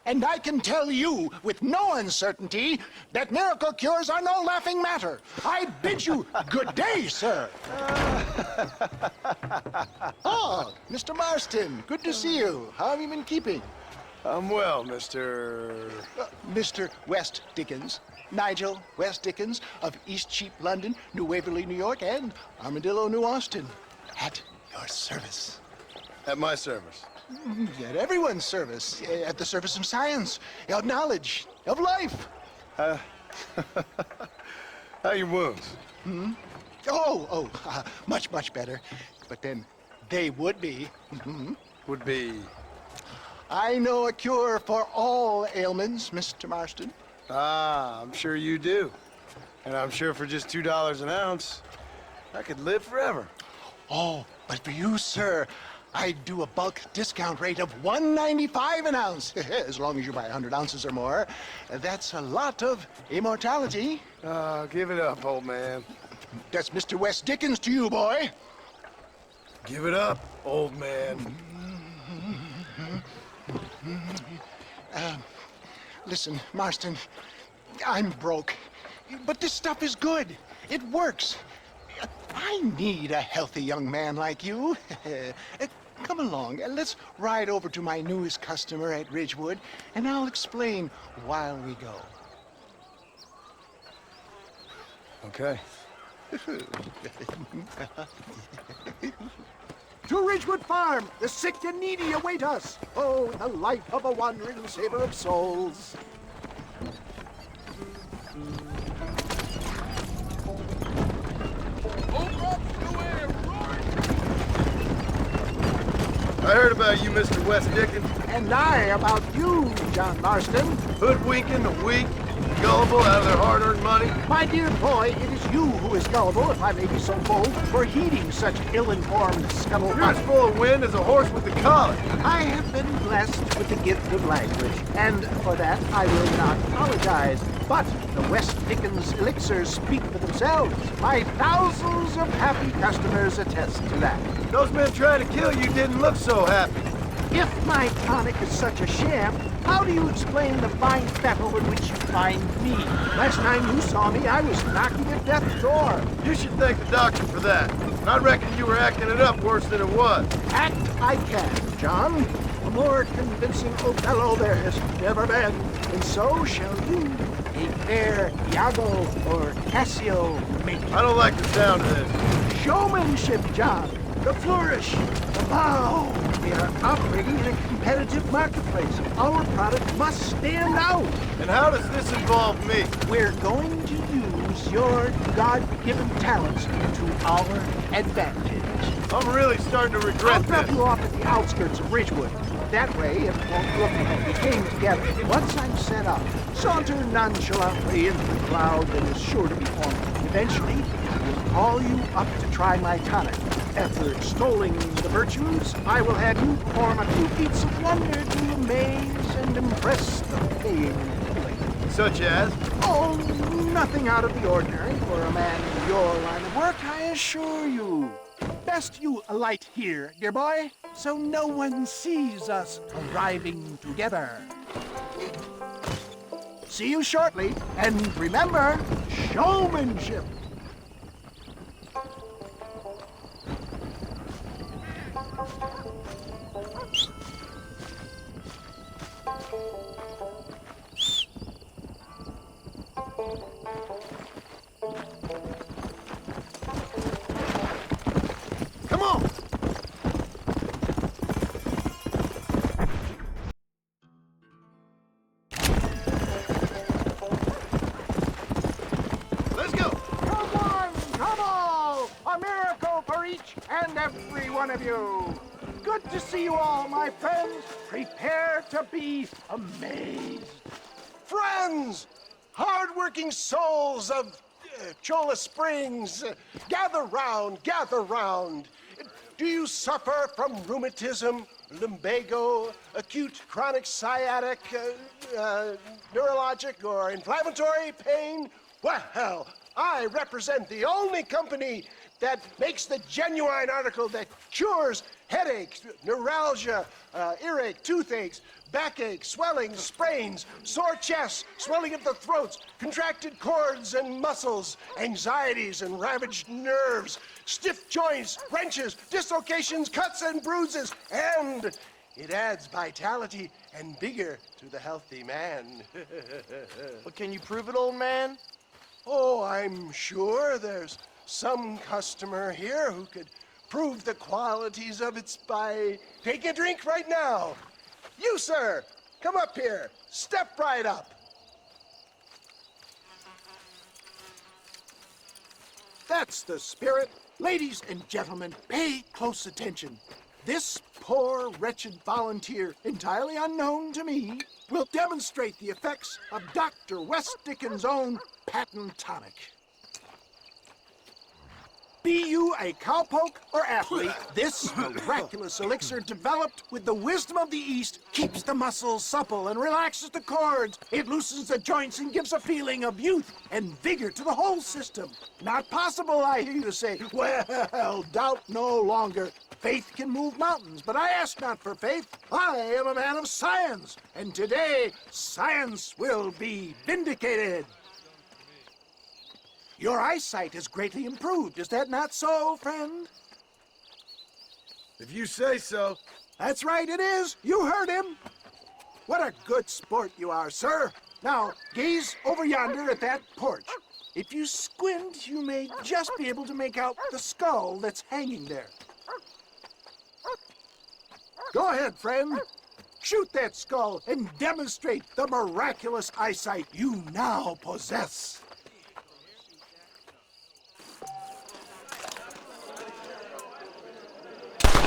And I can tell you with no uncertainty that miracle cures are no laughing matter. I bid you good day, sir. Oh, Mr. Marston, good to see you. How have you been keeping? I'm well, Mr. Mr. West Dickens. Nigel West Dickens of Eastcheap, London, New Waverly, New York, and Armadillo, New Austin. At your service. At my service. At everyone's service. At the service of science, of knowledge, of life. How are your wounds? Much, much better. But then they would be. Would be... I know a cure for all ailments, Mr. Marston. Ah, I'm sure you do. And I'm sure for just $2 an ounce, I could live forever. Oh, but for you, sir, I'd do a bulk discount rate of $1.95 an ounce, as long as you buy 100 ounces or more. That's a lot of immortality. Give it up, old man. That's Mr. West Dickens to you, boy. Give it up, old man. Listen, Marston, I'm broke, but this stuff is good. It works. I need a healthy young man like you. Come along, let's ride over to my newest customer at Ridgewood, and I'll explain while we go. Okay. To Ridgewood Farm, the sick and needy await us. Oh, the life of a wandering saver of souls. I heard about you, Mr. West Dickens. And I about you, John Marston. Hoodwinking the weak, gullible out of their hard-earned money. My dear boy, it is you who is gullible, if I may be so bold, for heeding such ill-informed You're scuttlebutt. as full of wind as a horse with the collar. I have been blessed with the gift of language, and for that I will not apologize. But the West Dickens elixirs speak for themselves. My thousands of happy customers attest to that. Those men trying to kill you didn't look so happy. If my tonic is such a sham, how do you explain the fine fettle in which you find me? Last time you saw me, I was knocking at death's door. You should thank the doctor for that. I reckon you were acting it up worse than it was. Act I can, John. A more convincing Othello there has never been, and so shall you. A fair Iago or Cassio make I don't like the sound of this. showmanship, John. The flourish, the bow. We are operating in a competitive marketplace. Our product must stand out. And how does this involve me? We're going to use your God-given talents to our advantage. I'm really starting to I'll regret drop this. you off at the outskirts of Ridgewood. That way, it won't look like we came together. Once I'm set up, saunter nonchalantly into the crowd that is sure to be forming. Eventually, I will call you up to try my tonic. After extolling the virtues, I will have you perform a few feats of wonder to amaze and impress the paying public. Such as? Oh, nothing out of the ordinary for a man in your line of work, I assure you. Best you alight here, dear boy, so no one sees us arriving together. See you shortly, and remember, showmanship. Come on! Let's go! Come on, come all! A miracle for each and every one of you! Good to see you all, my friends. Prepare to be amazed. Friends, hard-working souls of Cholla Springs, gather round, gather round. Do you suffer from rheumatism, lumbago, acute chronic sciatic, neurologic, or inflammatory pain? Well, I represent the only company that makes the genuine article that cures headaches, neuralgia, earache, toothaches, backache, swelling, sprains, sore chests, swelling of the throats, contracted cords and muscles, anxieties and ravaged nerves, stiff joints, wrenches, dislocations, cuts and bruises, and it adds vitality and vigor to the healthy man. But can you prove it, old man? Oh, I'm sure there's some customer here who could prove the qualities of it by taking a drink right now. You, sir, come up here. Step right up. That's the spirit. Ladies and gentlemen, pay close attention. This poor, wretched volunteer, entirely unknown to me, will demonstrate the effects of Dr. West Dickens' own patent tonic. Be you a cowpoke or athlete, this miraculous elixir developed with the wisdom of the East keeps the muscles supple and relaxes the cords. It loosens the joints and gives a feeling of youth and vigor to the whole system. Not possible, I hear you say. Well, doubt no longer. Faith can move mountains, but I ask not for faith. I am a man of science, and today science will be vindicated. Your eyesight has greatly improved. Is that not so, friend? If you say so. That's right, it is. You heard him. What a good sport you are, sir. Now, gaze over yonder at that porch. If you squint, you may just be able to make out the skull that's hanging there. Go ahead, friend. Shoot that skull and demonstrate the miraculous eyesight you now possess.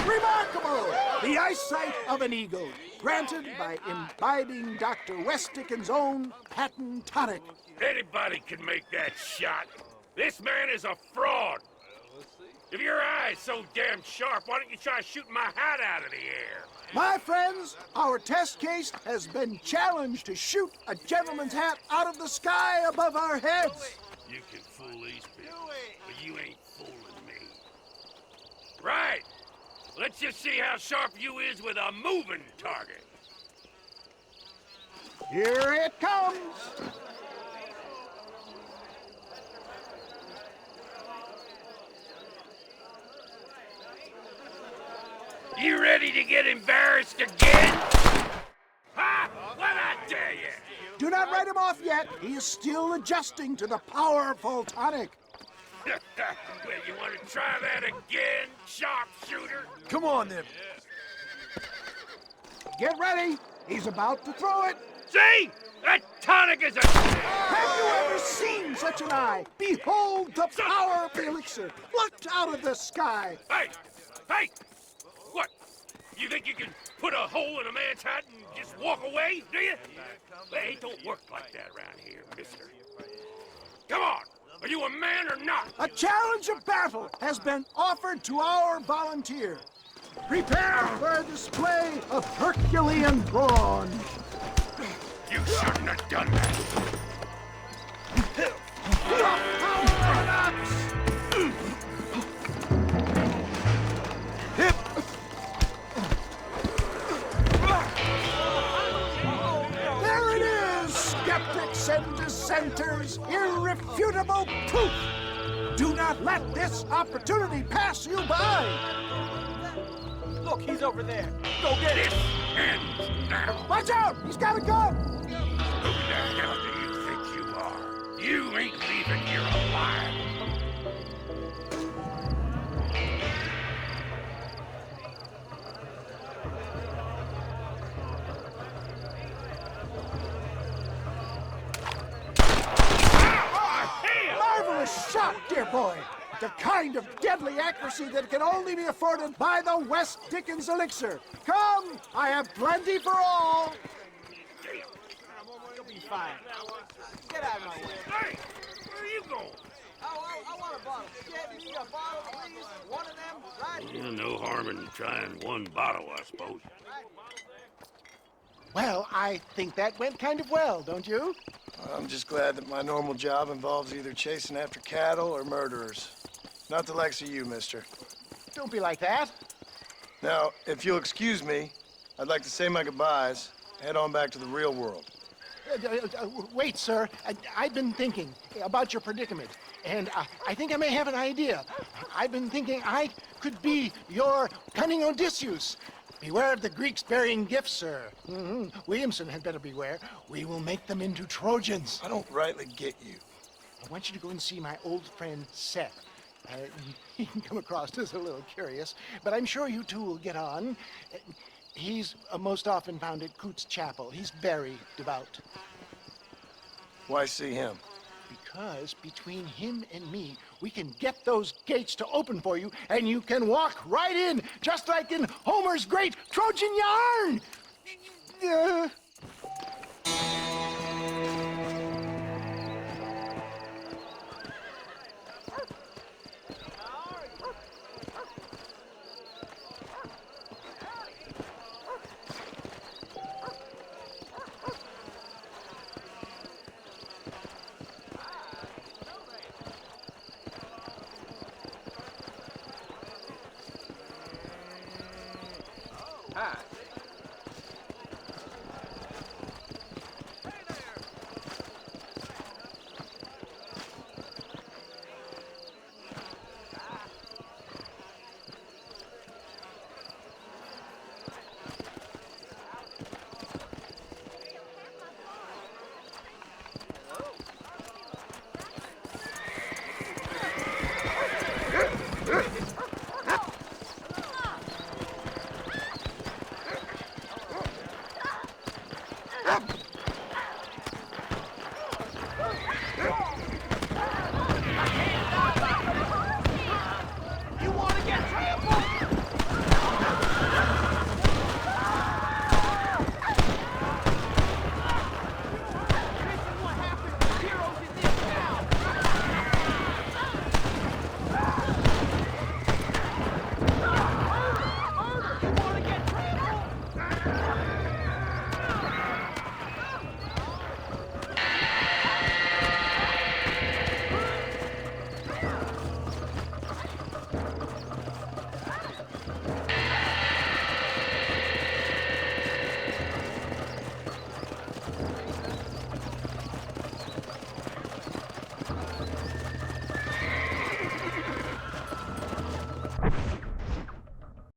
Remarkable! The eyesight of an eagle, granted by imbibing Dr. West Dickens' own patent tonic. Anybody can make that shot. This man is a fraud. If your eye's so damn sharp, why don't you try shooting my hat out of the air? My friends, our test case has been challenged to shoot a gentleman's hat out of the sky above our heads. You can fool these people, but you ain't fooling me. Right. Let's just see how sharp you is with a moving target. Here it comes. You ready to get embarrassed again? Ha! What'd I tell you? Do not write him off yet. He is still adjusting to the powerful tonic. Well, you want to try that again, sharpshooter? Come on, then. Get ready. He's about to throw it. See? That tonic is a... Have you ever seen such an eye? Behold the power of the elixir, plucked out of the sky. Hey! Hey! What? You think you can put a hole in a man's hat and just walk away, do you? Well, it don't work like that around here, mister. Come on! Are you a man or not? A challenge of battle has been offered to our volunteer. Prepare for a display of Herculean brawn. You shouldn't have done that. The power of axe. There it is, skeptics and dissenters, irrefutable proof. Do not let this opportunity pass you by. Look, he's over there. Go get This him. ends now. Watch out, he's got a gun. Who the hell do you think you are? You ain't leaving here alive. Marvelous shot, dear boy. The kind of deadly accuracy that can only be afforded by the West Dickens elixir. Come, I have plenty for all. You'll be fine. Get out of my way. Hey, where are you going? I want a bottle. Get me a bottle, please. One of them, right here. Yeah, no harm in trying one bottle, I suppose. Well, I think that went kind of well, don't you? I'm just glad that my normal job involves either chasing after cattle or murderers. Not the likes of you, mister. Don't be like that. Now, if you'll excuse me, I'd like to say my goodbyes, head on back to the real world. Wait, sir. I've been thinking about your predicament, and I think I may have an idea. I've been thinking I could be your cunning Odysseus. Beware of the Greeks bearing gifts, sir. Williamson had better beware. We will make them into Trojans. I don't rightly get you. I want you to go and see my old friend Seth. He can come across as a little curious, but I'm sure you two will get on. He's most often found at Coots Chapel. He's very devout. Why see him? Because between him and me, we can get those gates to open for you, and you can walk right in, just like in Homer's great Trojan yarn! Hi.